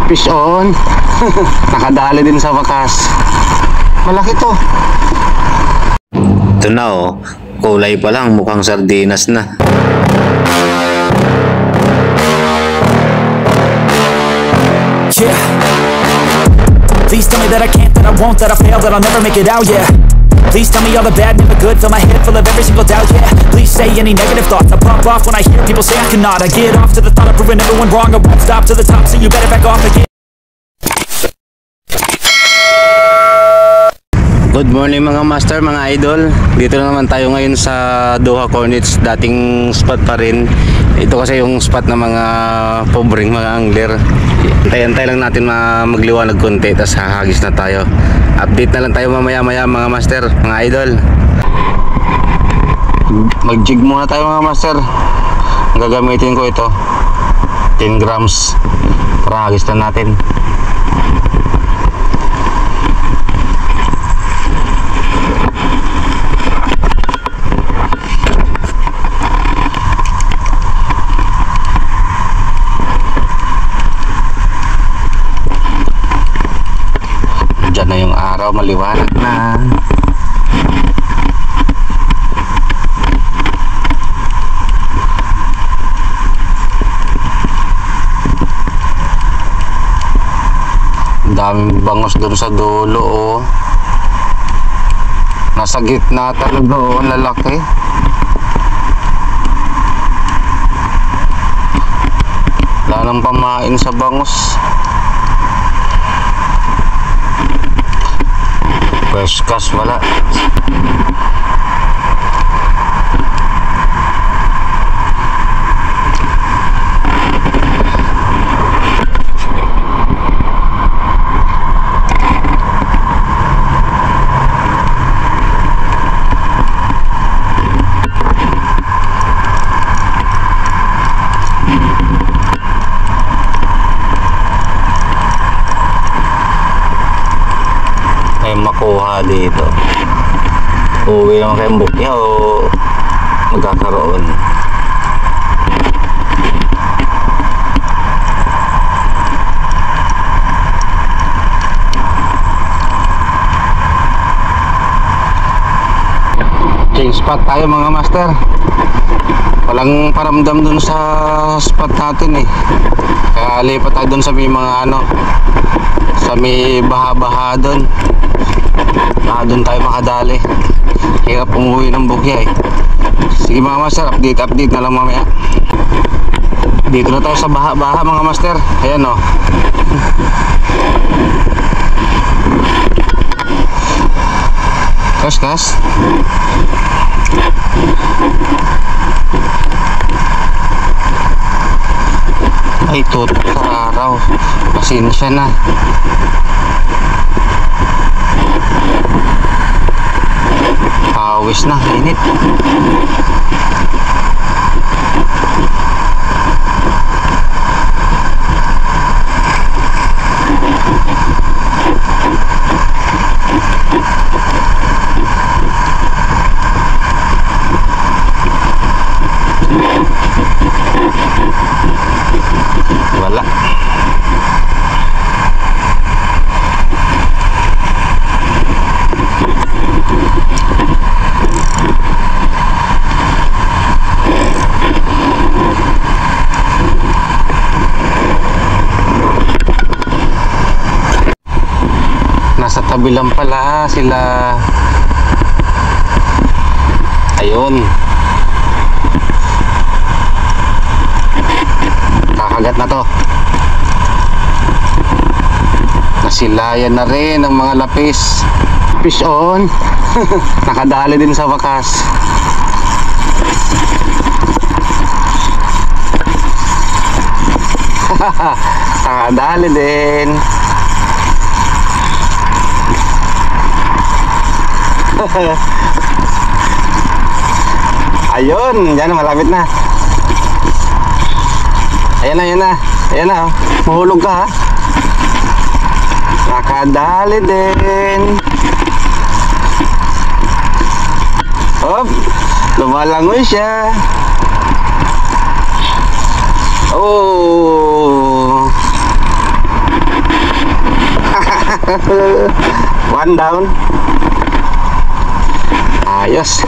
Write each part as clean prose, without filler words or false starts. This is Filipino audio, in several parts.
Fish on. Nakadali din sa wakas. Malaki to. Ito na oh, kulay pa lang mukhang sardinas na. Yeah. Please tell me that I can't, that I won't, that I fail, that I'll never make it out, yeah. Please tell me all the bad, never good, fill my head full of every single doubt, yeah. Please say any negative thoughts, I pop off when I hear people say I cannot. I get off to the thought of proving everyone wrong, I won't stop to the top, so you better back off again. Good morning mga master, mga idol. Dito na naman tayo ngayon sa Doha Cornets. Dating spot pa rin. Ito kasi yung spot ng mga pobreng mga angler. Antay-antay lang natin magliwanag konti, tapos hahagis na tayo. Update na lang tayo mamaya-maya mga master, mga idol. Mag-jig muna tayo mga master. Gagamitin ko ito 10 grams para hagis na natin. Diyan na yung araw, maliwanag na. Daming bangos doon sa dulo oh. Nasa gitna talaga oh, lalaki. Wala nang pamain sa bangos. Fresh cast wala. Makuha dito. Uwi naman kayong bukya o magkakaroon. Change spot tayo mga master. Walang paramdam dun sa spot natin eh. Kaya lipat tayo dun sa may mga ano, sa may baha-baha dun. Doon tayo makadali. Hirap umuwi ng bukya eh. Sige mga master, update na lang mamaya. Dito na tayo sa baha-baha mga master. Ayan o. Kas. Ay tutok sa araw. Pasensya na. Pawis na, init. Wala. Nasa tabi lang pala sila. Ayun. Kakagat na to. Nasilayan na rin ang mga lapis. Fish on. Nakadali din sa wakas. Nakadali din. Ayun, yan malapit na. Ayan na. Mahulog ka ha. Nakadali din. Hop, lumalangoy siya. Oh. One down. Ayos.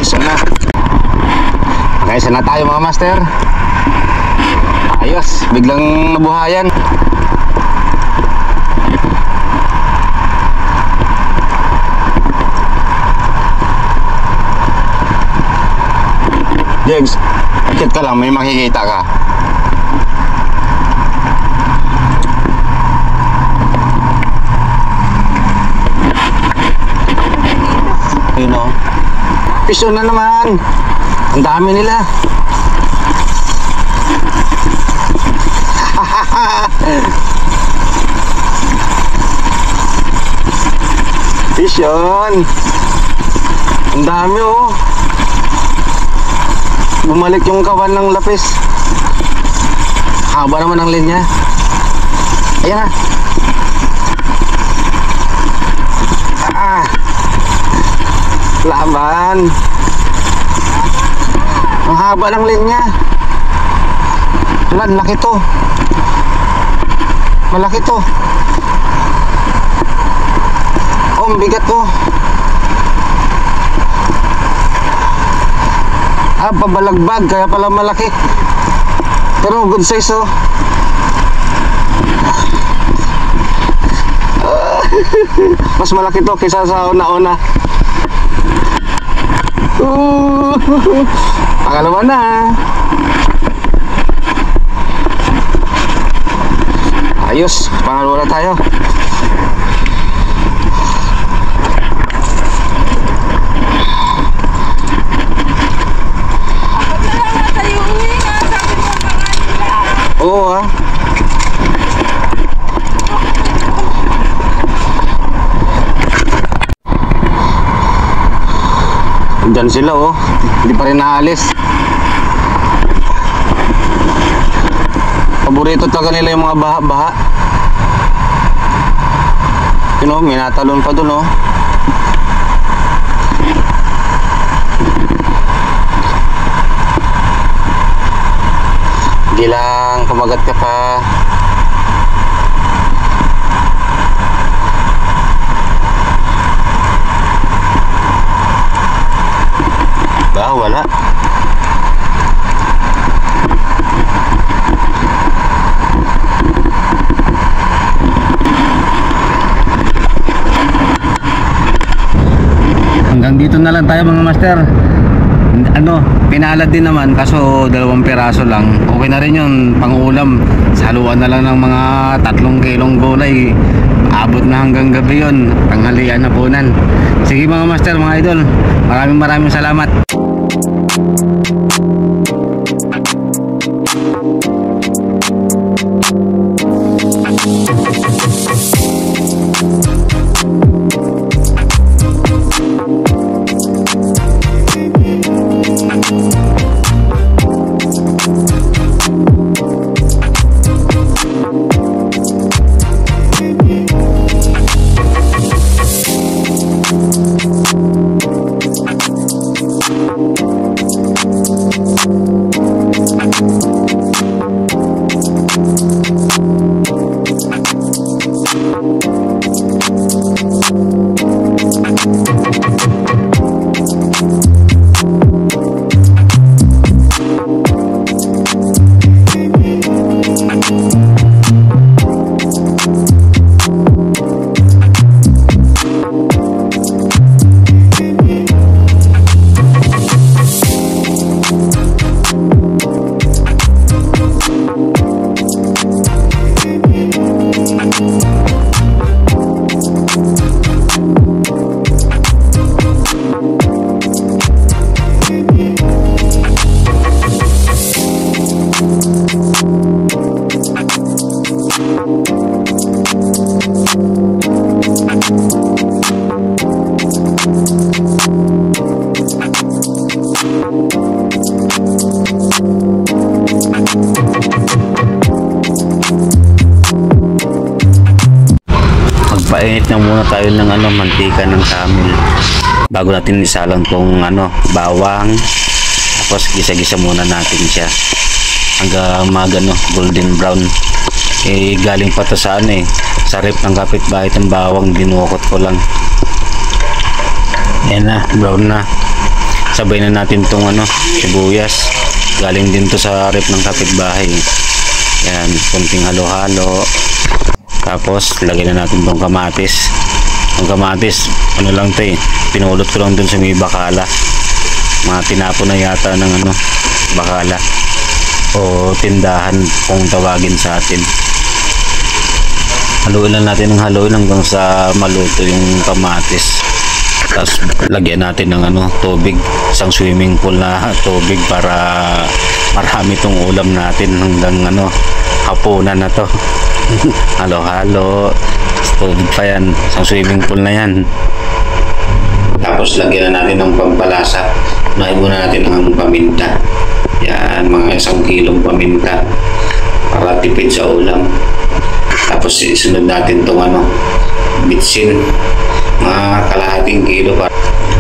Isa na. Okay, isa na tayo mga master. Ayos, biglang nabuhayan. Jegs, akit ka lang, may makikita ka. Yun o. Piso na naman. Ang dami nila. Fish yun. Ang dami oh. Bumalik yung kawan ng lapis. Haba naman ang linya. Ayan na. Laban. Ang haba ng linya. Wala, laki to. Malaki to. Oh, bigat to. Pabalagbag, kaya pala malaki. Pero good size oh. Mas malaki to kaysa sa una-una. Pangalawa na. Ayos, pangalawa na tayo. Oo ah. Diyan sila oh. Hindi pa rin naalis. Paborito talaga nila yung mga baha-baha. You know, may natalon pa dun oh. Hindi lang, kumagat ka pa. Wala. Hanggang dito na lang tayo mga master. Pinalad din naman kaso 2 piraso lang. Okay na rin yun, pang-ulam. Saluan na lang ng mga 3 kilong gulay. Abot na hanggang gabi yun. Tanghalian na punan. Sige mga master, mga idol, maraming salamat. Magpainit na muna tayo ng mantika ng camel bago natin isalang tong bawang, tapos gisa-gisa muna natin siya hanggang golden brown. galing pa to sa ano sa rep ng kapitbahay ng bawang, dinukot ko lang. Yan na, brown na. Sabay na natin tong sibuyas. Galing din to sa rep ng kapitbahay. Yan, kunting halo-halo. Tapos lagyan na natin tong kamatis. Ang kamatis, lang to pinulot ko lang dun sa may bakala. Mga tinapon na yata ng bakala o tindahan kung tawagin sa atin. Haluin lang natin ng haluin hanggang sa maluto yung kamatis. Tapos lagyan natin ng tubig, isang swimming pool na tubig para marami tong ulam natin hanggang hapunan na to. Halo-halo, tubig pa yan, isang swimming pool na yan. Tapos lagyan na natin ng pampalasa. Unahin muna natin ang paminta. Yan, mga 1 kilong paminta para tipid sa ulam. Tapos isunod natin itong bitsin, mga kalahating kilo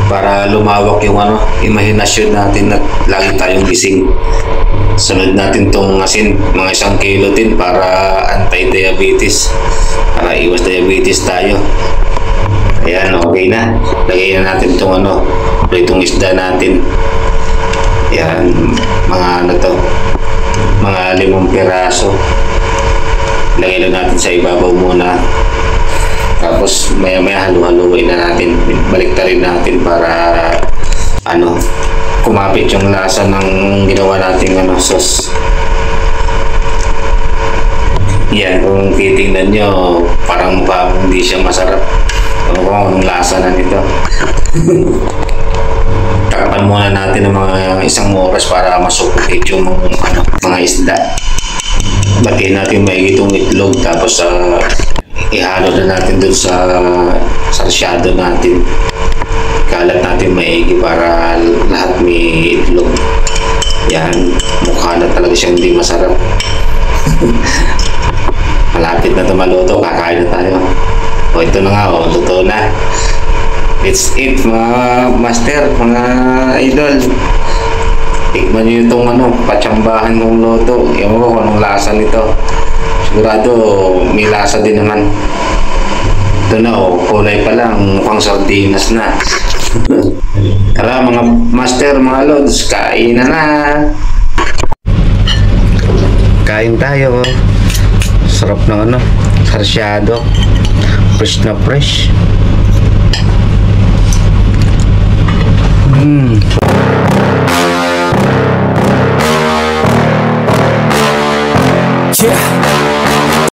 para lumawak yung imahinasyon natin at lagi tayong gising. Sunod natin itong asin, mga 1 kilo din para anti-diabetes, para iwas diabetes tayo. Ayan, okay na. Lagay na natin itong itong isda natin. Ayan, mga mga 5 piraso. Lagay lang natin sa ibabaw muna. Tapos maya-maya halu-haluin na natin. Baliktarin natin para kumapit yung lasa ng ginawa nating sauce. Yan, kung titingnan nyo, parang hindi siya masarap. Kung anong lasa na nito. Takapan muna natin ng mga 1 oras para masuffocate yung mga isda. Batiin natin maigi itong itlog, tapos ihalo na natin dun sa sarsyado natin. Kalat natin maigi para lahat may itlog. Yan, mukha na talaga siyang hindi masarap. Malapit na ito maluto, kakain na tayo. O ito na nga, luto na. It's it, mga master, mga idol. Tikman nyo itong patsambahan ng luto. Ewan ko kung anong lasa nito. Sigurado may lasa din naman. Ito na kulay pa lang, mukhang sardinas na. Tara mga master, mga lods, kain na. Kain tayo. Sarap na sarsyado. Fresh na fresh. Yeah.